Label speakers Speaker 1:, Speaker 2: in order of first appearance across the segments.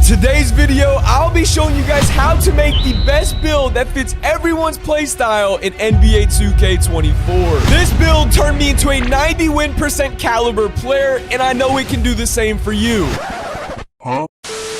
Speaker 1: today's video, I'll be showing you guys how to make the best build that fits everyone's playstyle in NBA 2K24. This build turned me into a 90 win % caliber player, and I know it can do the same for you.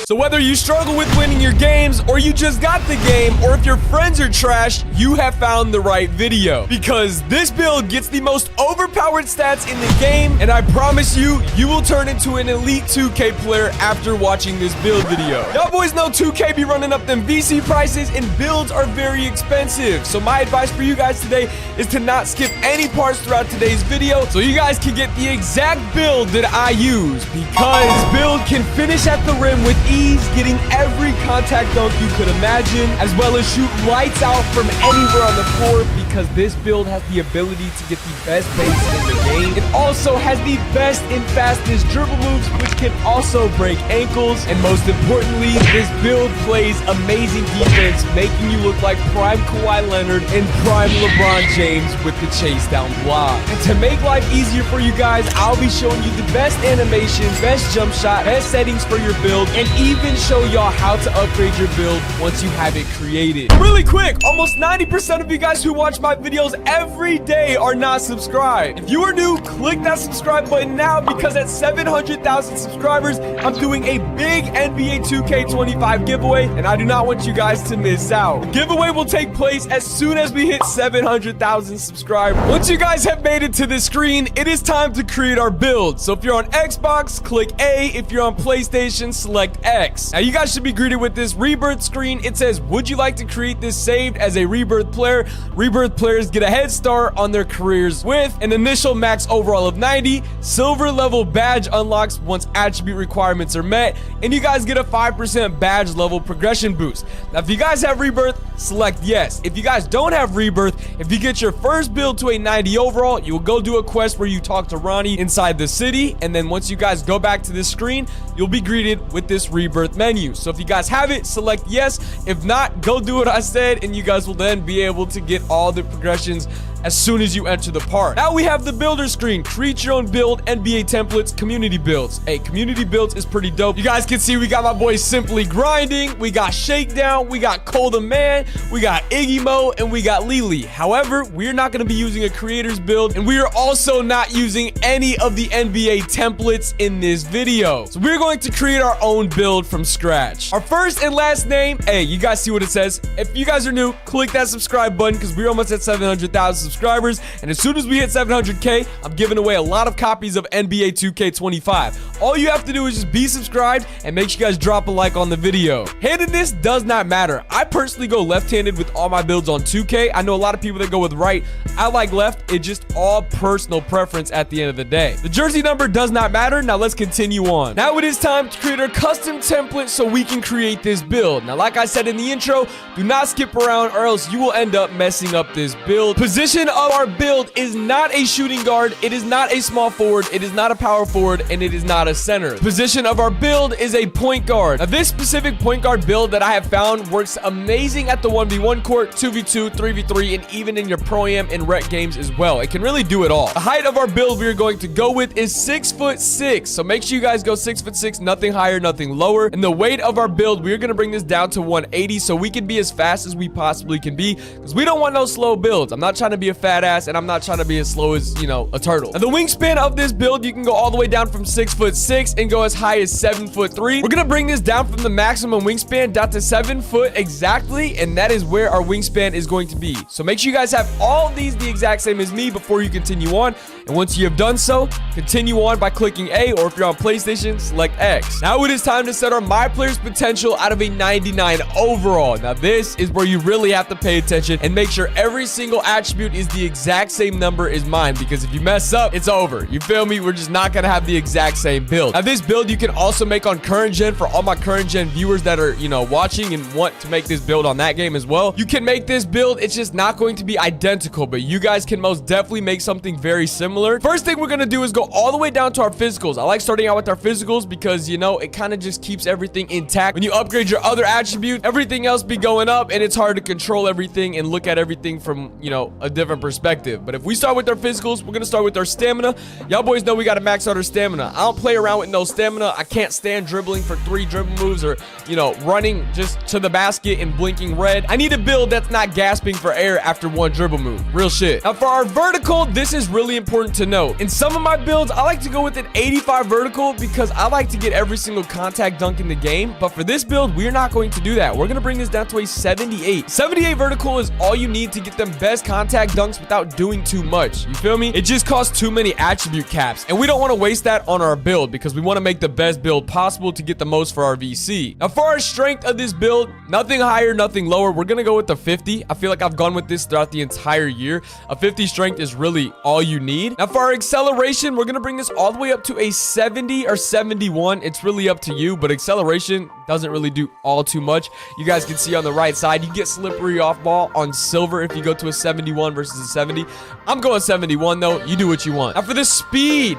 Speaker 1: So whether you struggle with winning your games, or you just got the game, or if your friends are trash, you have found the right video. Because this build gets the most overpowered stats in the game, and I promise you, you will turn into an elite 2K player after watching this build video. Y'all boys know 2K be running up them VC prices, and builds are very expensive. So my advice for you guys today is to not skip any parts throughout today's video, so you guys can get the exact build that I use. Because this build can finish at the rim with ease, getting every contact dunk you could imagine, as well as shoot lights out from anywhere on the floor, because this build has the ability to get the best base in the game. It also has the best and fastest dribble moves, which can also break ankles. And most importantly, this build plays amazing defense, making you look like prime Kawhi Leonard and prime LeBron James with the chase down block. And to make life easier for you guys, I'll be showing you the best animations, best jump shot, best settings for your build, and even show y'all how to upgrade your build once you have it created. Really quick, almost 90% of you guys who watch my videos every day are not subscribed. If you are new, click that subscribe button now, because at 700,000 subscribers, I'm doing a big NBA 2K25 giveaway, and I do not want you guys to miss out. The giveaway will take place as soon as we hit 700,000 subscribers. Once you guys have made it to the screen, it is time to create our build. So if you're on Xbox, click A. If you're on PlayStation, select X. Now you guys should be greeted with this rebirth screen. It says, would you like to create this saved as a rebirth player? Rebirth players get a head start on their careers with an initial max overall of 90, silver level badge unlocks once attribute requirements are met, and you guys get a 5% badge level progression boost. Now if you guys have rebirth, select yes. If you guys don't have rebirth, if you get your first build to a 90 overall, you will go do a quest where you talk to Ronnie inside the city, and then once you guys go back to this screen, you'll be greeted with this rebirth menu. So if you guys have it, select yes. If not, go do what I said, and you guys will then be able to get all the progressions as soon as you enter the park. Now we have the builder screen. Create your own build, NBA templates, community builds. Hey, community builds is pretty dope. You guys can see we got my boy Simply Grinding, we got Shakedown, we got Cole the Man, we got Iggy Mo, and we got Lily. However, we're not going to be using a creator's build, and we are also not using any of the NBA templates in this video. So we're going to create our own build from scratch. Our first and last name, hey, you guys see what it says? If you guys are new, click that subscribe button, because we're almost at 700,000 subscribers, and as soon as we hit 700K, I'm giving away a lot of copies of NBA 2K25. All you have to do is just be subscribed, and make sure you guys drop a like on the video. Handedness does not matter. I personally go left-handed with all my builds on 2K. I know a lot of people that go with right. I like left. It's just all personal preference at the end of the day. The jersey number does not matter. Now let's continue on. Now it is time to create our custom template so we can create this build. Now, like I said in the intro, do not skip around, or else you will end up messing up this build. Position of our build is not a shooting guard, it is not a small forward, it is not a power forward, and it is not a center. Position of our build is a point guard. Now this specific point guard build that I have found works amazing at the 1v1 court, 2v2, 3v3, and even in your pro-am and rec games as well. It can really do it all. The height of our build we are going to go with is 6'6", so make sure you guys go 6'6", nothing higher, nothing lower. And the weight of our build, we're going to bring this down to 180, so we can be as fast as we possibly can be, because we don't want no slow builds. I'm not trying to be a fat ass, and I'm not trying to be as slow as, you know, a turtle. And the wingspan of this build, you can go all the way down from 6'6" and go as high as 7'3". We're gonna bring this down from the maximum wingspan down to 7 foot exactly, and that is where our wingspan is going to be. So make sure you guys have all these the exact same as me before you continue on. And once you have done so, continue on by clicking A, or if you're on PlayStation, select X. Now it is time to set our My Player's potential out of a 99 overall. Now this is where you really have to pay attention and make sure every single attribute is the exact same number as mine, because if you mess up, it's over. You feel me? We're just not gonna have the exact same build. Now this build you can also make on current gen for all my current gen viewers that are, you know, watching and want to make this build on that game as well. You can make this build. It's just not going to be identical, but you guys can most definitely make something very similar. similar. First thing we're gonna do is go all the way down to our physicals. I like starting out with our physicals because, you know, it kind of just keeps everything intact. When you upgrade your other attribute, everything else be going up, and it's hard to control everything and look at everything from, you know, a different perspective. But if we start with our physicals, we're gonna start with our stamina. Y'all boys know we gotta max out our stamina. I don't play around with no stamina. I can't stand dribbling for 3 dribble moves or, you know, running just to the basket and blinking red. I need a build that's not gasping for air after 1 dribble move. Real shit. Now for our vertical, this is really important to note. In some of my builds, I like to go with an 85 vertical because I like to get every single contact dunk in the game. But for this build, we're not going to do that. We're gonna bring this down to a 78. 78 vertical is all you need to get them best contact dunks without doing too much. You feel me? It just costs too many attribute caps, and we don't want to waste that on our build because we want to make the best build possible to get the most for our VC. Now for our strength of this build, nothing higher, nothing lower. We're gonna go with the 50. I feel like I've gone with this throughout the entire year. A 50 strength is really all you need. Now for our acceleration, we're gonna bring this all the way up to a 70 or 71. It's really up to you, but acceleration doesn't really do all too much. You guys can see on the right side, you get slippery off ball on silver if you go to a 71 versus a 70. I'm going 71 though. You do what you want. Now for the speed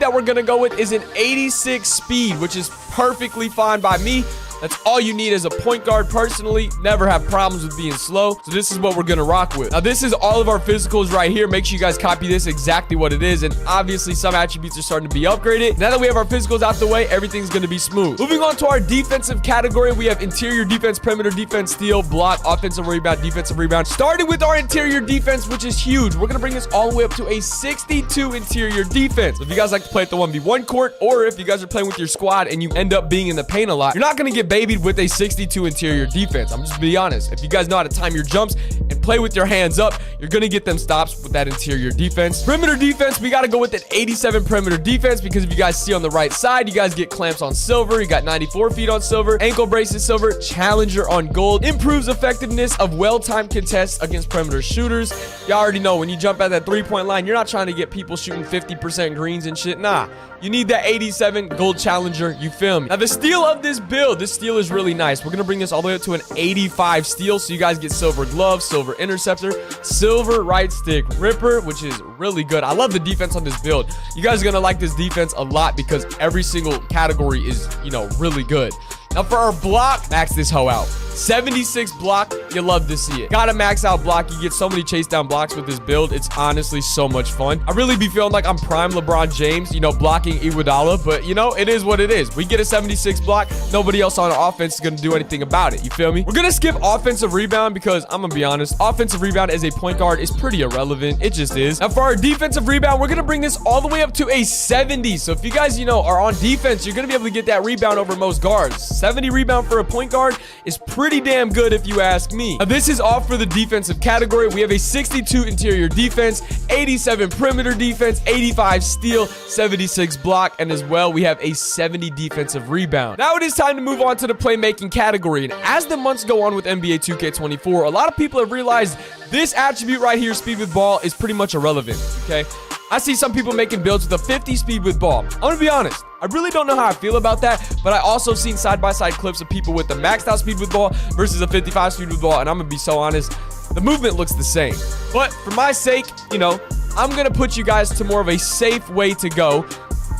Speaker 1: that we're gonna go with is an 86 speed, which is perfectly fine by me. That's all you need as a point guard. Personally, never have problems with being slow. So this is what we're gonna rock with. Now this is all of our physicals right here. Make sure you guys copy this exactly what it is. And obviously some attributes are starting to be upgraded. Now that we have our physicals out the way, everything's gonna be smooth. Moving on to our defensive category, we have interior defense, perimeter defense, steal, block, offensive rebound, defensive rebound. Starting with our interior defense, which is huge. We're gonna bring this all the way up to a 62 interior defense. If you guys like to play at the 1v1 court, or if you guys are playing with your squad and you end up being in the paint a lot, you're not gonna get babied with a 62 interior defense. I'm just being honest. If you guys know how to time your jumps and play with your hands up, you're gonna get them stops with that interior defense. Perimeter defense, we gotta go with an 87 perimeter defense because if you guys see on the right side, you guys get clamps on silver, you got 94 feet on silver, ankle braces silver, challenger on gold, improves effectiveness of well-timed contests against perimeter shooters. Y'all already know when you jump at that 3-point line, you're not trying to get people shooting 50% greens and shit. Nah, you need that 87 gold challenger. You feel me? Now the steal of this build, this steal is really nice. We're gonna bring this all the way up to an 85 steal, so you guys get silver glove, silver interceptor, silver right stick ripper, which is really good. I love the defense on this build. You guys are gonna like this defense a lot because every single category is, you know, really good. Now for our block, max this hoe out. 76 block, you love to see it. Gotta max out block. You get so many chase down blocks with this build. It's honestly so much fun. I really be feeling like I'm prime LeBron James, you know, blocking Iguodala, but you know, it is what it is. We get a 76 block. Nobody else on offense is gonna do anything about it. You feel me? We're gonna skip offensive rebound because I'm gonna be honest, offensive rebound as a point guard is pretty irrelevant. It just is. Now for our defensive rebound, we're gonna bring this all the way up to a 70. So if you guys, you know, are on defense, you're gonna be able to get that rebound over most guards. 70 rebound for a point guard is pretty damn good if you ask me. Now this is all for the defensive category. We have a 62 interior defense, 87 perimeter defense, 85 steal, 76 block, and as well we have a 70 defensive rebound. Now it is time to move on to the playmaking category, and as the months go on with NBA 2K24, a lot of people have realized this attribute right here, speed with ball, is pretty much irrelevant. Okay, I see some people making builds with a 50 speed with ball. I'm gonna be honest, I really don't know how I feel about that, but I also seen side-by-side clips of people with the maxed out speed with ball versus a 55 speed with ball, and I'm gonna be so honest, the movement looks the same. But for my sake, you know, I'm gonna put you guys to more of a safe way to go.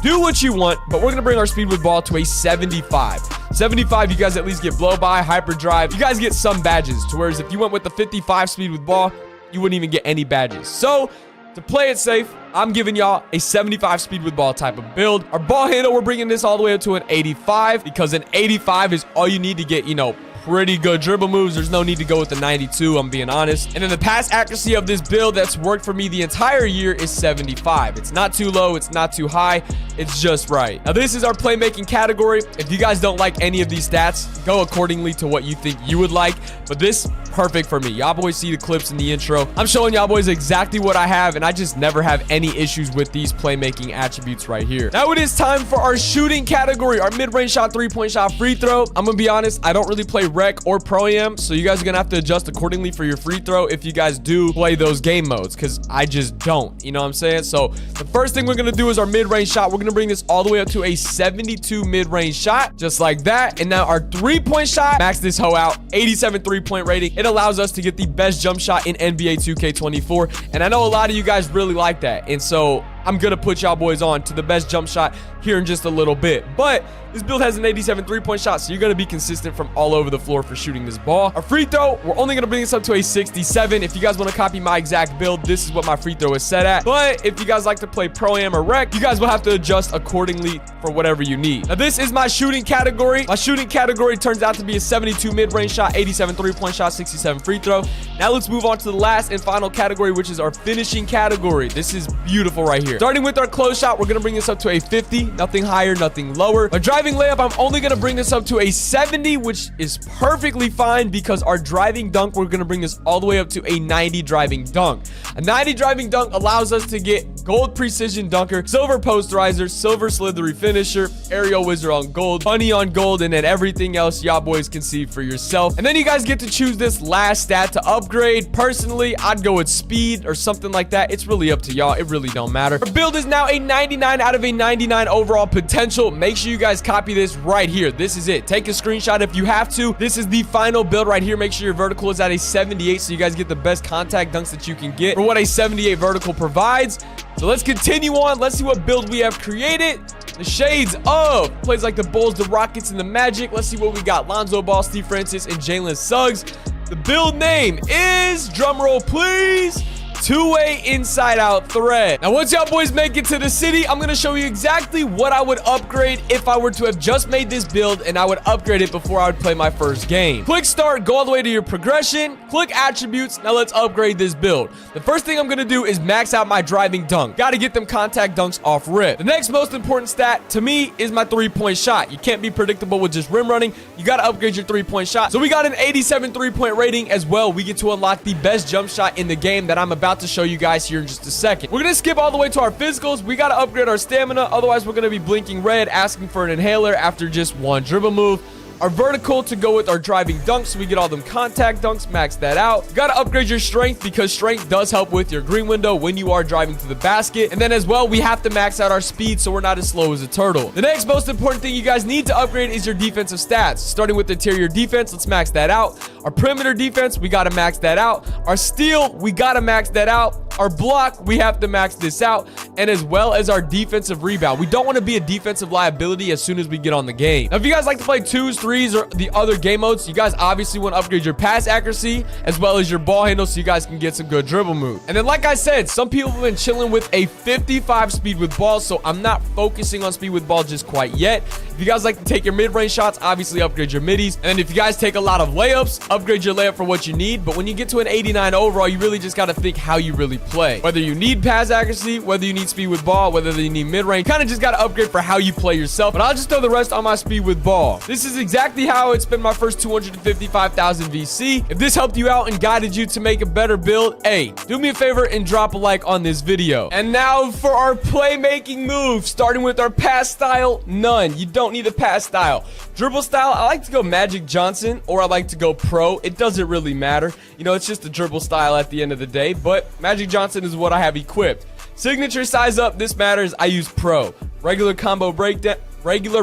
Speaker 1: Do what you want, but we're gonna bring our speed with ball to a 75. 75, you guys at least get blow by, hyper drive. You guys get some badges, to whereas if you went with the 55 speed with ball, you wouldn't even get any badges. So to play it safe, I'm giving y'all a 75 speed with ball type of build. Our ball handle, we're bringing this all the way up to an 85 because an 85 is all you need to get, you know, pretty good dribble moves. There's no need to go with the 92, I'm being honest. And then the pass accuracy of this build that's worked for me the entire year is 75. It's not too low, it's not too high, it's just right. Now this is our playmaking category. If you guys don't like any of these stats, go accordingly to what you think you would like, but this perfect for me. Y'all boys see the clips in the intro. I'm showing y'all boys exactly what I have, and I just never have any issues with these playmaking attributes right here. Now it is time for our shooting category, our mid-range shot, 3-point shot, free throw. I'm gonna be honest, I don't really play rec or pro-am, so you guys are gonna have to adjust accordingly for your free throw if you guys do play those game modes, because I just don't. You know what I'm saying? So the first thing we're gonna do is our mid-range shot. We're gonna bring this all the way up to a 72 mid-range shot, just like that. And now our three-point shot, max this hoe out, 87 three-point rating. It allows us to get the best jump shot in NBA 2K24, and I know a lot of you guys really like that, and so I'm gonna put y'all boys on to the best jump shot here in just a little bit. But this build has an 87 three-point shot, so you're gonna be consistent from all over the floor for shooting this ball. Our free throw, we're only gonna bring this up to a 67. If you guys want to copy my exact build, this is what my free throw is set at. But if you guys like to play pro-am or rec, you guys will have to adjust accordingly for whatever you need. Now this is my shooting category. My shooting category turns out to be a 72 mid-range shot, 87 three-point shot, 67 free throw. Now let's move on to the last and final category, which is our finishing category. This is beautiful right here. Starting with our close shot, we're gonna bring this up to a 50. Nothing higher, nothing lower. My driving layup, I'm only gonna bring this up to a 70, which is perfectly fine, because our driving dunk, we're gonna bring this all the way up to a 90 driving dunk. A 90 driving dunk allows us to get gold precision dunker, silver posterizer, silver slithery finisher, aerial wizard on gold, honey on gold, and then everything else y'all boys can see for yourself. And then you guys get to choose this last stat to upgrade. Personally, I'd go with speed or something like that. It's really up to y'all. It really don't matter. Our build is now a 99 out of a 99 overall potential. Make sure you guys copy this right here. This is it. Take a screenshot if you have to. This is the final build right here. Make sure your vertical is at a 78, so you guys get the best contact dunks that you can get for what a 78 vertical provides. So let's continue on. Let's see what build we have created. The shades of plays like the Bulls, the Rockets, and the Magic. Let's see what we got. Lonzo Ball, Steve Francis, and Jalen Suggs. The build name is, drumroll please, two-way inside-out thread. Now, once y'all boys make it to the city, I'm going to show you exactly what I would upgrade if I were to have just made this build, and I would upgrade it before I would play my first game. Click start, go all the way to your progression, click attributes. Now, let's upgrade this build. The first thing I'm going to do is max out my driving dunk. Got to get them contact dunks off rip. The next most important stat to me is my three-point shot. You can't be predictable with just rim running. You got to upgrade your three-point shot. So we got an 87 three-point rating as well. We get to unlock the best jump shot in the game that I'm about to show you guys here in just a second. We're gonna skip all the way to our physicals. We gotta upgrade our stamina, otherwise we're gonna be blinking red, asking for an inhaler after just one dribble move. Our vertical to go with our driving dunks, so we get all them contact dunks, max that out. You gotta upgrade your strength, because strength does help with your green window when you are driving to the basket. And then as well, we have to max out our speed so we're not as slow as a turtle. The next most important thing you guys need to upgrade is your defensive stats. Starting with interior defense, let's max that out. Our perimeter defense, we gotta max that out. Our steal, we gotta max that out. Our block, we have to max this out, and as well as our defensive rebound. We don't want to be a defensive liability as soon as we get on the game. Now, if you guys like to play twos, threes, or the other game modes, you guys obviously want to upgrade your pass accuracy as well as your ball handle so you guys can get some good dribble moves. And then, like I said, some people have been chilling with a 55 speed with ball, so I'm not focusing on speed with ball just quite yet. If you guys like to take your mid-range shots, obviously upgrade your middies. And then if you guys take a lot of layups, upgrade your layup for what you need. But when you get to an 89 overall, you really just got to think how you really play. Whether you need pass accuracy, whether you need speed with ball, whether you need mid-range, kind of just got to upgrade for how you play yourself. But I'll just throw the rest on my speed with ball. This is exactly how I spent my first 255,000 VC. If this helped you out and guided you to make a better build, hey, do me a favor and drop a like on this video. And now for our playmaking move, starting with our pass style, none. You don't need a pass style. Dribble style, I like to go Magic Johnson, or I like to go pro. It doesn't really matter. You know, it's just a dribble style at the end of the day, but Magic Johnson is what I have equipped. Signature size up, this matters. I use pro. Regular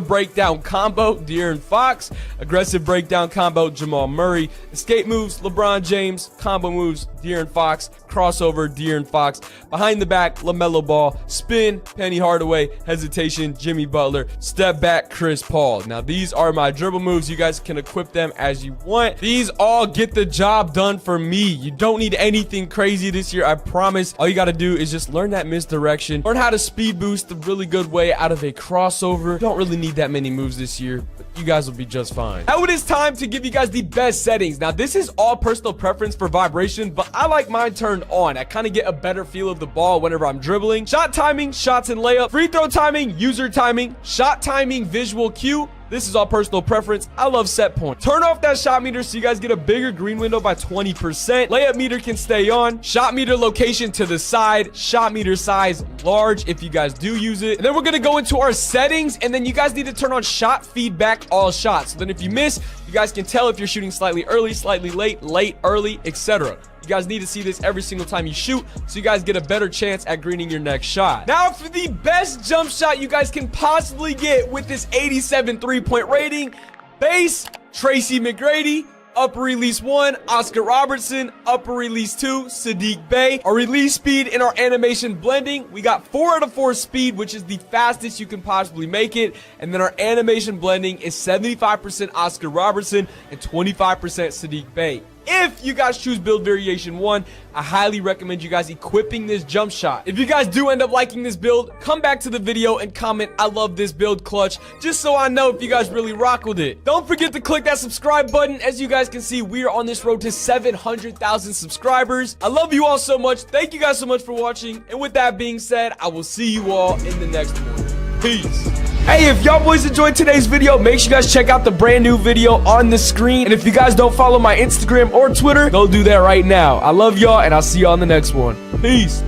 Speaker 1: breakdown combo, De'Aaron Fox. Aggressive breakdown combo, Jamal Murray. Escape moves, LeBron James. Combo moves, De'Aaron Fox. Crossover, De'Aaron Fox. Behind the back, LaMelo Ball. Spin, Penny Hardaway. Hesitation, Jimmy Butler. Step back, Chris Paul. Now, these are my dribble moves. You guys can equip them as you want. These all get the job done for me. You don't need anything crazy this year, I promise. All you got to do is just learn that misdirection. Learn how to speed boost the really good way out of a crossover. Don't really need that many moves this year, but you guys will be just fine. Now it is time to give you guys the best settings. Now, this is all personal preference for vibration, but I like mine turned on. I kind of get a better feel of the ball whenever I'm dribbling. Shot timing, shots and layup, free throw timing, user timing, shot timing, visual cue, This is all personal preference. I love set point. Turn off that shot meter so you guys get a bigger green window by 20%. Layup meter can stay on. Shot meter location to the side. Shot meter size large if you guys do use it. And then we're going to go into our settings, and then you guys need to turn on shot feedback all shots. So then if you miss, you guys can tell if you're shooting slightly early, slightly late, early, etc. You guys need to see this every single time you shoot so you guys get a better chance at greening your next shot. Now for the best jump shot you guys can possibly get with this 87 3-point rating, base, Tracy McGrady. Upper release 1, Oscar Robertson. Upper release 2, Sadiq Bey. Our release speed in our animation blending, we got 4 out of 4 speed, which is the fastest you can possibly make it. And then our animation blending is 75% Oscar Robertson and 25% Sadiq Bey. If you guys choose build variation 1, I highly recommend you guys equipping this jump shot. If you guys do end up liking this build, come back to the video and comment, "I love this build, Clutch," just so I know if you guys really rock with it. Don't forget to click that subscribe button. As you guys can see, we are on this road to 700,000 subscribers. I love you all so much. Thank you guys so much for watching. And with that being said, I will see you all in the next one. Peace. Hey, if y'all boys enjoyed today's video, make sure you guys check out the brand new video on the screen. And if you guys don't follow my Instagram or Twitter, go do that right now. I love y'all, and I'll see y'all in the next one. Peace.